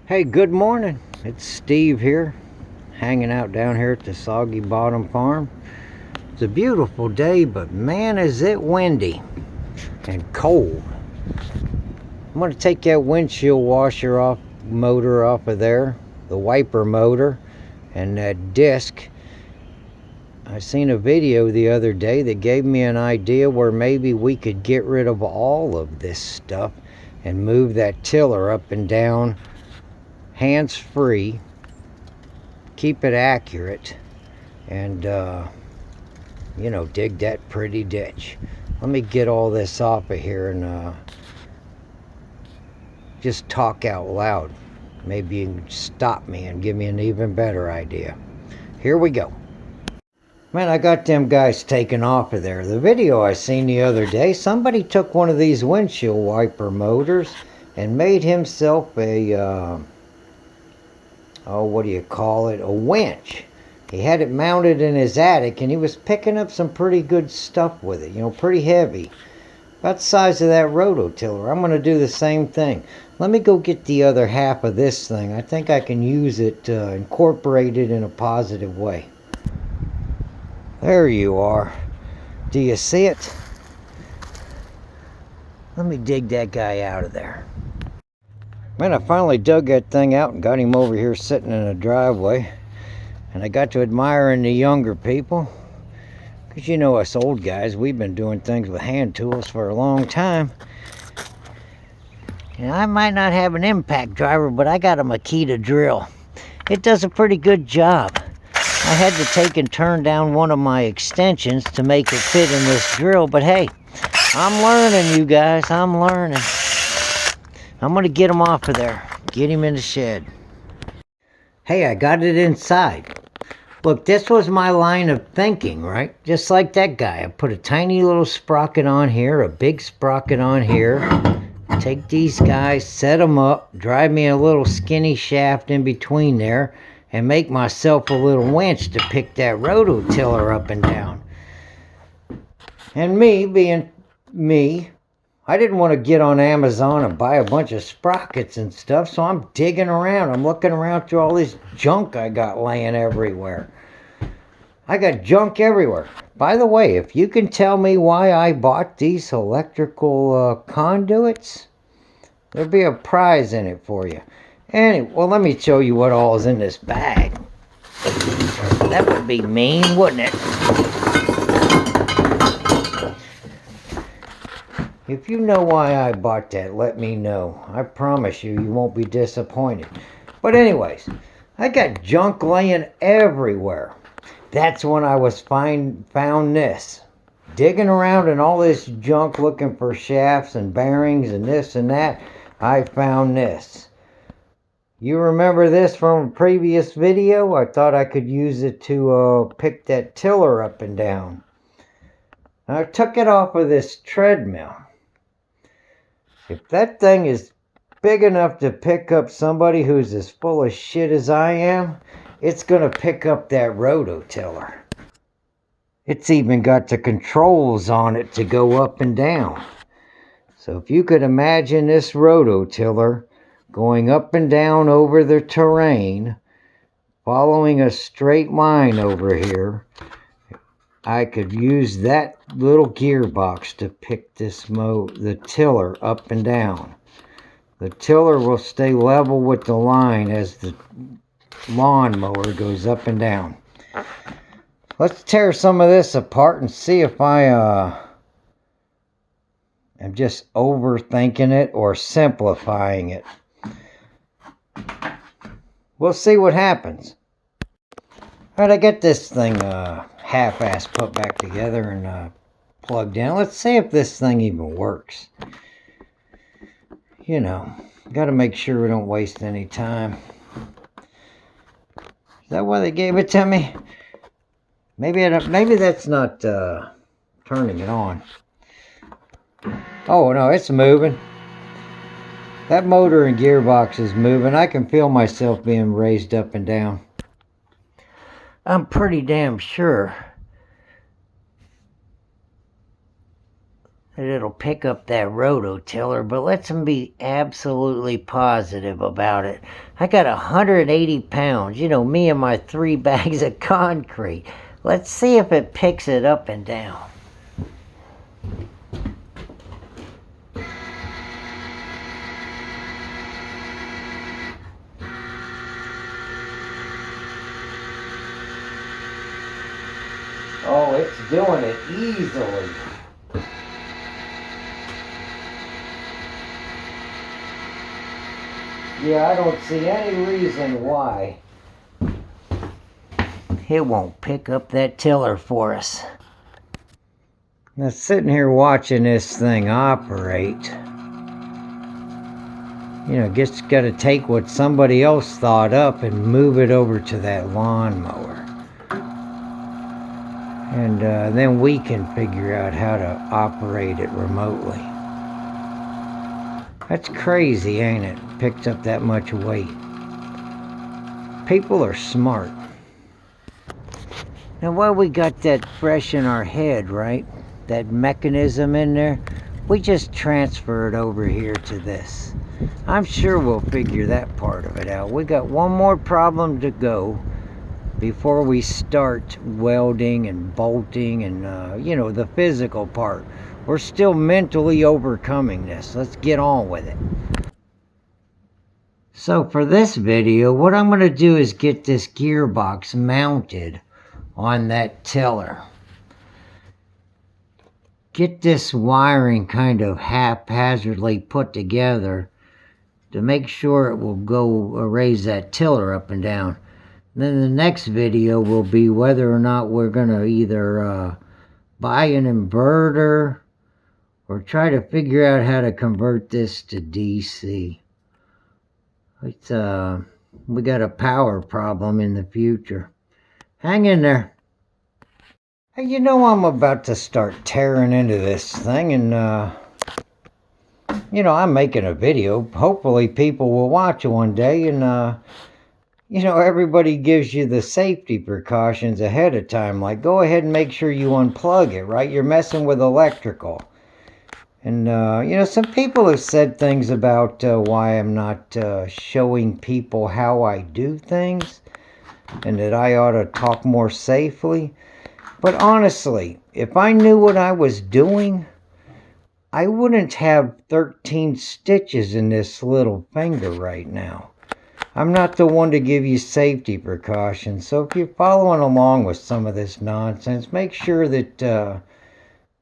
Hey, good morning. It's Steve here, hanging out down here at the Soggy Bottom Farm. It's a beautiful day, but man, is it windy and cold. I'm going to take that windshield washer motor off of there, the wiper motor, and that disc. I seen a video the other day that gave me an idea where maybe we could get rid of all of this stuff and move that tiller up and down hands-free, keep it accurate, and dig that pretty ditch. Let me get all this off of here and just talk out loud. Maybe you can stop me and give me an even better idea. Here we go. Man, I got them guys taken off of there. The video I seen the other day, somebody took one of these windshield wiper motors and made himself a what do you call it, a winch. He had it mounted in his attic and he was picking up some pretty good stuff with it, pretty heavy, about the size of that rototiller. I'm going to do the same thing. Let me go get the other half of this thing. I think I can use it, incorporate it in a positive way. There you are. Do you see it? Let me dig that guy out of there. Man, I finally dug that thing out and got him over here sitting in a driveway. And I got to admiring the younger people. Because us old guys, we've been doing things with hand tools for a long time. And I might not have an impact driver, but I got a Makita drill. It does a pretty good job. I had to take and turn down one of my extensions to make it fit in this drill. But hey, I'm learning, you guys. I'm learning. I'm going to get him off of there. Get him in the shed. Hey, I got it inside. Look, this was my line of thinking, right? Just like that guy. I put a tiny little sprocket on here, a big sprocket on here. Take these guys, set them up, drive me a little skinny shaft in between there, and make myself a little winch to pick that rototiller up and down. And me, being me, I didn't want to get on Amazon and buy a bunch of sprockets and stuff, so I'm digging around. I'm looking around through all this junk I got laying everywhere. I got junk everywhere. By the way, if you can tell me why I bought these electrical conduits, there'll be a prize in it for you. Anyway, well, let me show you what all is in this bag. That would be mean, wouldn't it? If you know why I bought that, let me know. I promise you, you won't be disappointed. But anyways, I got junk laying everywhere. That's when I was found this. Digging around in all this junk looking for shafts and bearings and this and that, I found this. You remember this from a previous video? I thought I could use it to pick that tiller up and down. I took it off of this treadmill. If that thing is big enough to pick up somebody who's as full of shit as I am, it's going to pick up that rototiller. It's even got the controls on it to go up and down. So if you could imagine this rototiller going up and down over the terrain, following a straight line over here, I could use that little gearbox to pick the tiller up and down. The tiller will stay level with the line as the lawnmower goes up and down. Let's tear some of this apart and see if I am just overthinking it or simplifying it. We'll see what happens. Alright, I got this thing half-ass put back together and plugged in. Let's see if this thing even works. Got to make sure we don't waste any time. Is that why they gave it to me? Maybe that's not turning it on. Oh no, it's moving. That motor and gearbox is moving. I can feel myself being raised up and down. I'm pretty damn sure that it'll pick up that rototiller, but let's be absolutely positive about it. I got 180 pounds, you know, me and my 3 bags of concrete. Let's see if it picks it up and down. Oh, it's doing it easily. Yeah, I don't see any reason why it won't pick up that tiller for us. Now, sitting here watching this thing operate, you know, just got to take what somebody else thought up and move it over to that lawnmower. And then we can figure out how to operate it remotely. That's crazy, ain't it? Picked up that much weight. People are smart. Now, while we got that fresh in our head, right? That mechanism in there, we just transfer it over here to this. I'm sure we'll figure that part of it out. We got one more problem to go before we start welding and bolting and, you know, the physical part. We're still mentally overcoming this. Let's get on with it. So for this video, what I'm going to do is get this gearbox mounted on that tiller. Get this wiring kind of haphazardly put together to make sure it will go raise that tiller up and down. Then the next video will be whether or not we're going to either buy an inverter or try to figure out how to convert this to DC. It's, we got a power problem in the future. Hang in there. Hey, you know, I'm about to start tearing into this thing, and you know, I'm making a video. Hopefully people will watch it one day, and you know, everybody gives you the safety precautions ahead of time, like go ahead and make sure you unplug it, right? You're messing with electrical. And you know, some people have said things about why I'm not showing people how I do things, and that I ought to talk more safely. But honestly, if I knew what I was doing, I wouldn't have 13 stitches in this little finger right now. I'm not the one to give you safety precautions, so if you're following along with some of this nonsense, make sure that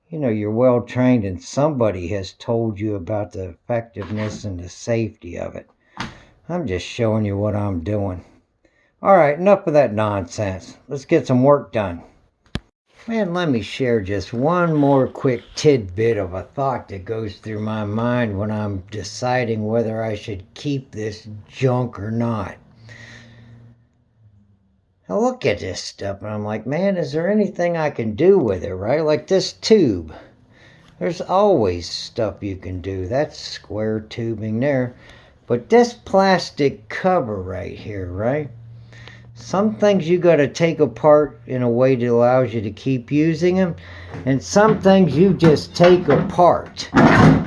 you know, you're well trained and somebody has told you about the effectiveness and the safety of it. I'm just showing you what I'm doing. Alright, enough of that nonsense. Let's get some work done. Man, let me share just one more quick tidbit of a thought that goes through my mind when I'm deciding whether I should keep this junk or not. I look at this stuff and I'm like, man, is there anything I can do with it, right? Like this tube. There's always stuff you can do. That's square tubing there. But this plastic cover right here, right? Some things you got to take apart in a way that allows you to keep using them. And some things you just take apart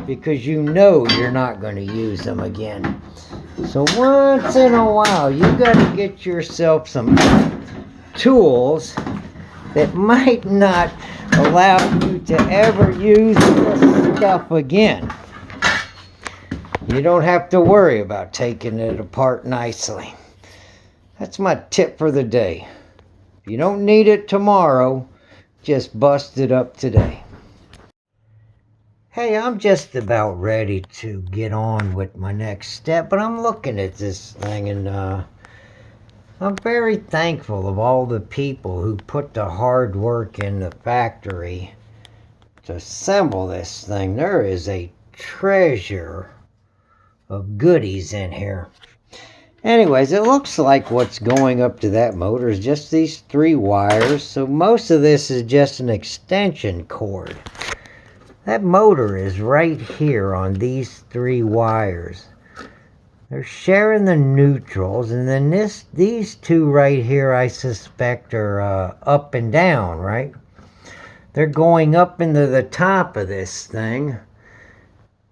because you know you're not going to use them again. So once in a while, you got to get yourself some tools that might not allow you to ever use this stuff again. You don't have to worry about taking it apart nicely. That's my tip for the day. If you don't need it tomorrow, just bust it up today. Hey, I'm just about ready to get on with my next step, but I'm looking at this thing and I'm very thankful of all the people who put the hard work in the factory to assemble this thing. There is a treasure of goodies in here. Anyways, it looks like what's going up to that motor is just these 3 wires. So most of this is just an extension cord. That motor is right here on these 3 wires. They're sharing the neutrals, and then these 2 right here I suspect are up and down, right? They're going up into the top of this thing,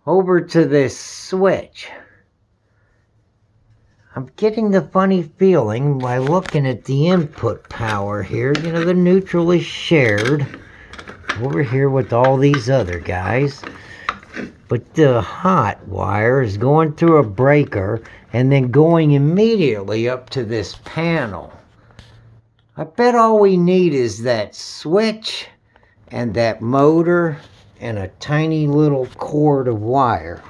over to this switch. I'm getting the funny feeling by looking at the input power here. You know, the neutral is shared over here with all these other guys. But the hot wire is going through a breaker and then going immediately up to this panel. I bet all we need is that switch and that motor and a tiny little cord of wire.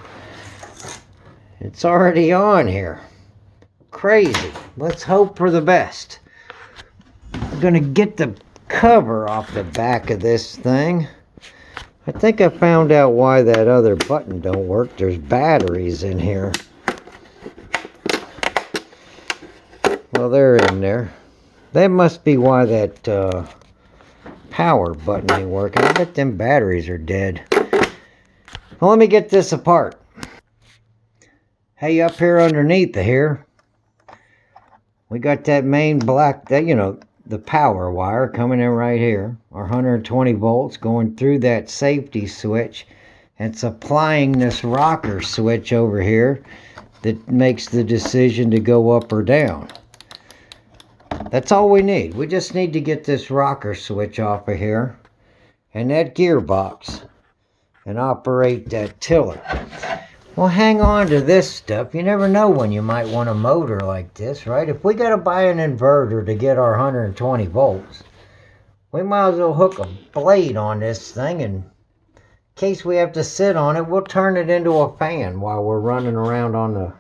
It's already on here. Crazy. Let's hope for the best. I'm gonna get the cover off the back of this thing. I think I found out why that other button don't work. There's batteries in here. Well, they're in there. That must be why that power button ain't working. I bet them batteries are dead. Well, let me get this apart. Hey, up here underneath here, we got that main black, that, you know, the power wire coming in right here. Our 120 volts going through that safety switch and supplying this rocker switch over here that makes the decision to go up or down. That's all we need. We just need to get this rocker switch off of here and that gearbox and operate that tiller. Well, hang on to this stuff. You never know when you might want a motor like this, right? If we got to buy an inverter to get our 120 volts, we might as well hook a blade on this thing, and in case we have to sit on it, we'll turn it into a fan while we're running around on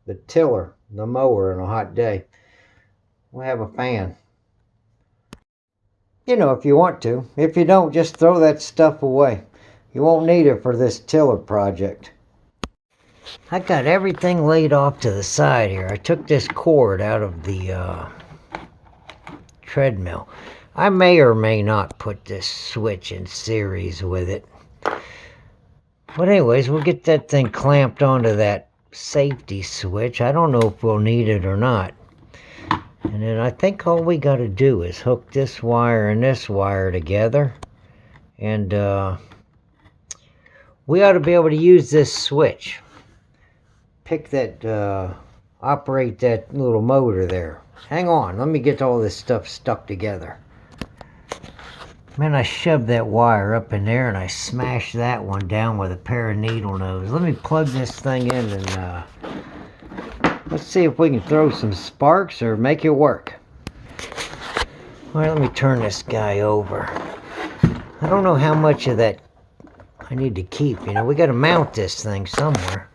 the tiller, the mower on a hot day. We'll have a fan. You know, if you want to. If you don't, just throw that stuff away. You won't need it for this tiller project. I got everything laid off to the side here. I took this cord out of the treadmill. I may or may not put this switch in series with it. But anyways, we'll get that thing clamped onto that safety switch. I don't know if we'll need it or not. And then I think all we got to do is hook this wire and this wire together. And we ought to be able to use this switch. Pick that, operate that little motor there. Hang on, let me get all this stuff stuck together. Man, I shoved that wire up in there and I smashed that one down with a pair of needle nose. Let me plug this thing in and let's see if we can throw some sparks or make it work. All right, let me turn this guy over. I don't know how much of that I need to keep. You know, we got to mount this thing somewhere.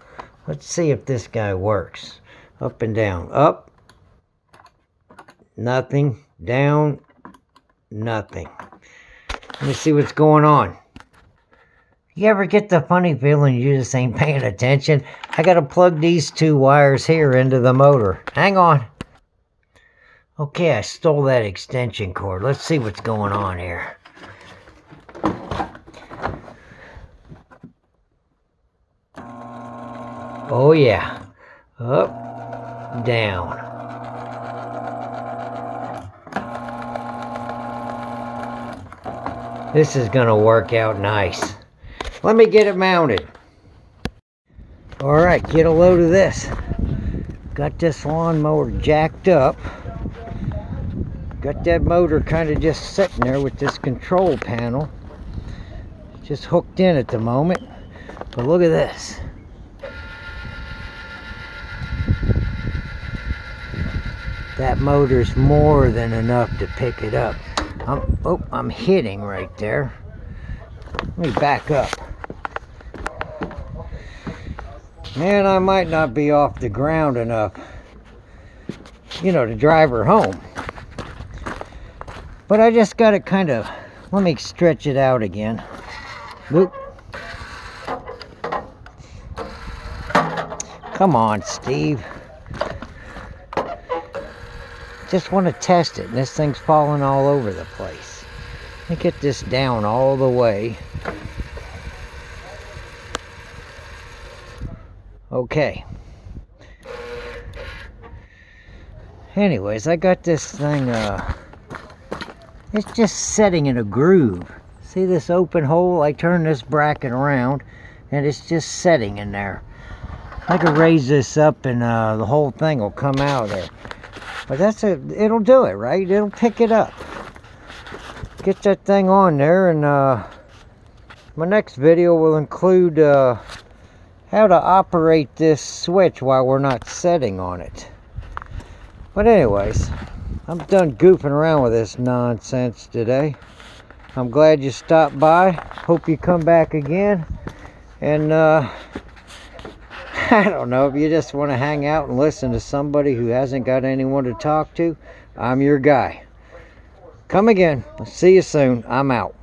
Let's see if this guy works. Up and down. Up. Nothing. Down. Nothing. Let me see what's going on. You ever get the funny feeling you just ain't paying attention? I gotta plug these two wires here into the motor. Hang on. Okay, I stole that extension cord. Let's see what's going on here. Oh yeah. Up, down. This is gonna work out nice. Let me get it mounted. Alright, get a load of this. Got this lawnmower jacked up. Got that motor kind of just sitting there with this control panel. Just hooked in at the moment. But look at this. That motor's more than enough to pick it up. I'm hitting right there. Let me back up. Man, I might not be off the ground enough, you know, to drive her home. But I just got to kind of, let me stretch it out again. Whoop. Come on, Steve. Just want to test it, and this thing's falling all over the place. Let me get this down all the way. Okay. Anyways, I got this thing, it's just setting in a groove. See this open hole? I turn this bracket around and it's just setting in there. I could raise this up and the whole thing will come out of there. But it'll do it, right? It'll pick it up. Get that thing on there, and my next video will include how to operate this switch while we're not setting on it. But anyways, I'm done goofing around with this nonsense today. I'm glad you stopped by. Hope you come back again. And I don't know, if you just want to hang out and listen to somebody who hasn't got anyone to talk to, I'm your guy. Come again. See you soon. I'm out.